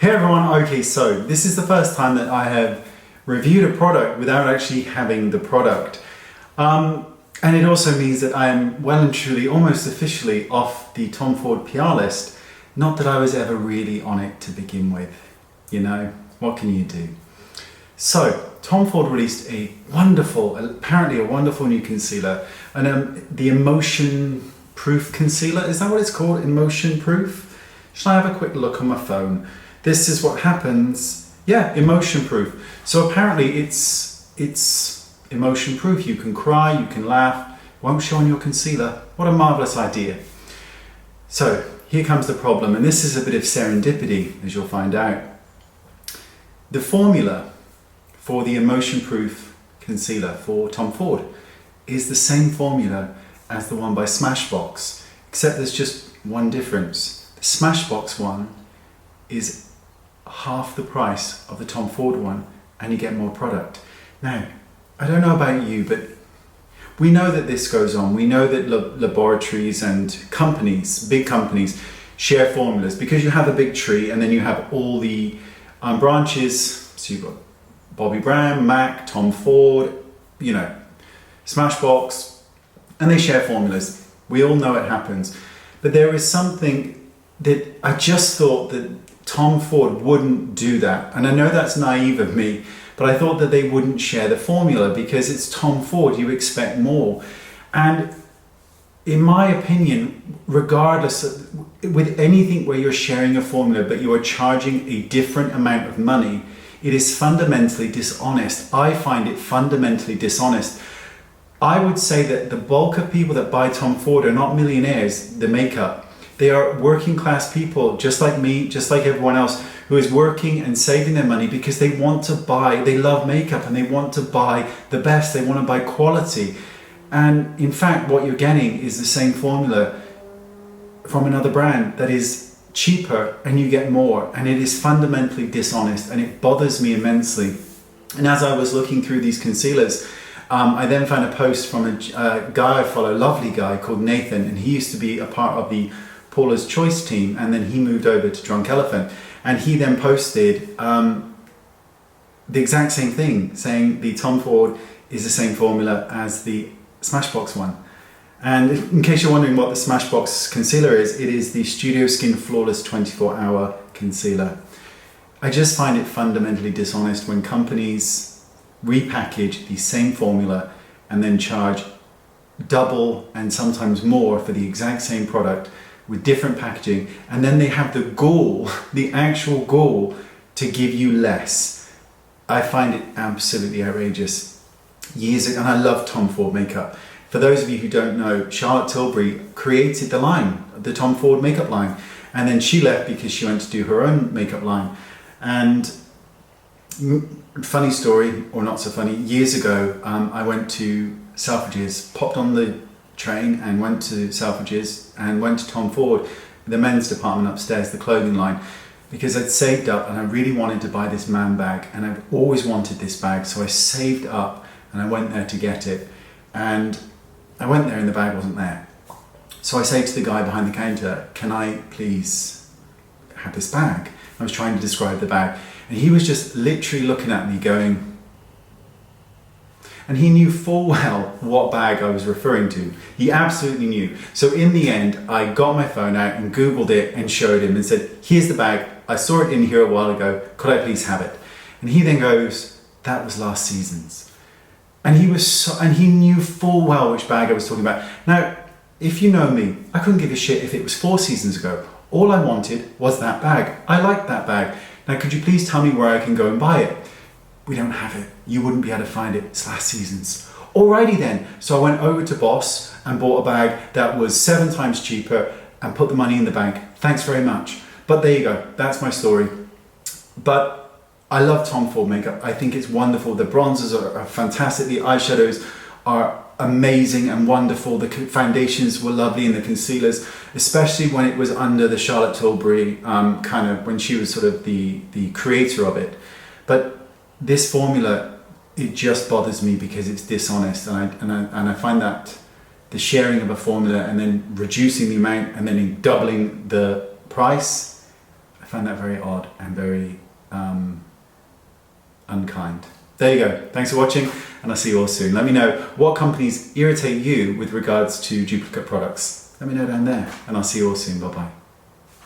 Hey everyone, okay, so this is the first time that I have reviewed a product without actually having the product. And it also means that I am well and truly, almost officially off the Tom Ford PR list. Not that I was ever really on it to begin with, you know, what can you do? So, Tom Ford released apparently a wonderful new concealer, and the Emotion Proof Concealer, is that what it's called? Emotion Proof? Shall I have a quick look on my phone? This is what happens. Yeah, emotion proof. So apparently it's emotion proof. You can cry, you can laugh, won't show on your concealer. What a marvelous idea. So here comes the problem, and this is a bit of serendipity, as you'll find out. The formula for the emotion proof concealer for Tom Ford is the same formula as the one by Smashbox, except there's just one difference. The Smashbox one is half the price of the Tom Ford one, and you get more product. Now, I don't know about you, but we know that this goes on. We know that laboratories and companies, big companies, share formulas because you have a big tree and then you have all the branches. So you've got Bobbi Brown, Mac, Tom Ford, you know, Smashbox, and they share formulas. We all know it happens. But there is something that I just thought that Tom Ford wouldn't do that. And I know that's naive of me, but I thought that they wouldn't share the formula because it's Tom Ford, you expect more. And in my opinion, regardless with anything where you're sharing a formula but you are charging a different amount of money, it is fundamentally dishonest. I find it fundamentally dishonest. I would say that the bulk of people that buy Tom Ford are not millionaires, the makeup. They are working class people, just like me, just like everyone else, who is working and saving their money because they want to buy, they love makeup and they want to buy the best, they want to buy quality. And in fact, what you're getting is the same formula from another brand that is cheaper and you get more, and it is fundamentally dishonest and it bothers me immensely. And as I was looking through these concealers, I then found a post from a guy I follow, a lovely guy called Nathan, and he used to be a part of the Paula's Choice team, and then he moved over to Drunk Elephant, and he then posted the exact same thing, saying the Tom Ford is the same formula as the Smashbox one. And in case you're wondering what the Smashbox concealer is, it is the Studio Skin Flawless 24-hour concealer. I just find it fundamentally dishonest when companies repackage the same formula and then charge double and sometimes more for the exact same product with different packaging, and then they have the gall, the actual gall, to give you less. I find it absolutely outrageous. Years ago, and I love Tom Ford makeup. For those of you who don't know, Charlotte Tilbury created the line, the Tom Ford makeup line, and then she left because she went to do her own makeup line. And funny story, or not so funny, years ago, I went to Selfridges, popped on the train and went to Selfridges and went to Tom Ford, the men's department upstairs, the clothing line, because I'd saved up and I really wanted to buy this man bag, and I've always wanted this bag, so I saved up and I went there to get it. And I went there and the bag wasn't there. So I say to the guy behind the counter, can I please have this bag? I was trying to describe the bag, and he was just literally looking at me going, and he knew full well what bag I was referring to. He absolutely knew. So in the end, I got my phone out and Googled it and showed him and said, here's the bag. I saw it in here a while ago. Could I please have it? And he then goes, that was last season's. And he knew full well which bag I was talking about. Now, if you know me, I couldn't give a shit if it was 4 seasons ago. All I wanted was that bag. I liked that bag. Now, could you please tell me where I can go and buy it? We don't have it. You wouldn't be able to find it. It's last season's. Alrighty then. So I went over to Goss and bought a bag that was 7 times cheaper and put the money in the bank. Thanks very much. But there you go. That's my story. But I love Tom Ford makeup. I think it's wonderful. The bronzers are fantastic. The eyeshadows are amazing and wonderful. The foundations were lovely and the concealers, especially when it was under the Charlotte Tilbury kind of, when she was sort of the creator of it. But this formula, it just bothers me because it's dishonest, and I find that the sharing of a formula and then reducing the amount and then doubling the price, I find that very odd and very unkind. There you go. Thanks for watching, and I'll see you all soon. Let me know what companies irritate you with regards to duplicate products. Let me know down there, and I'll see you all soon. Bye-bye.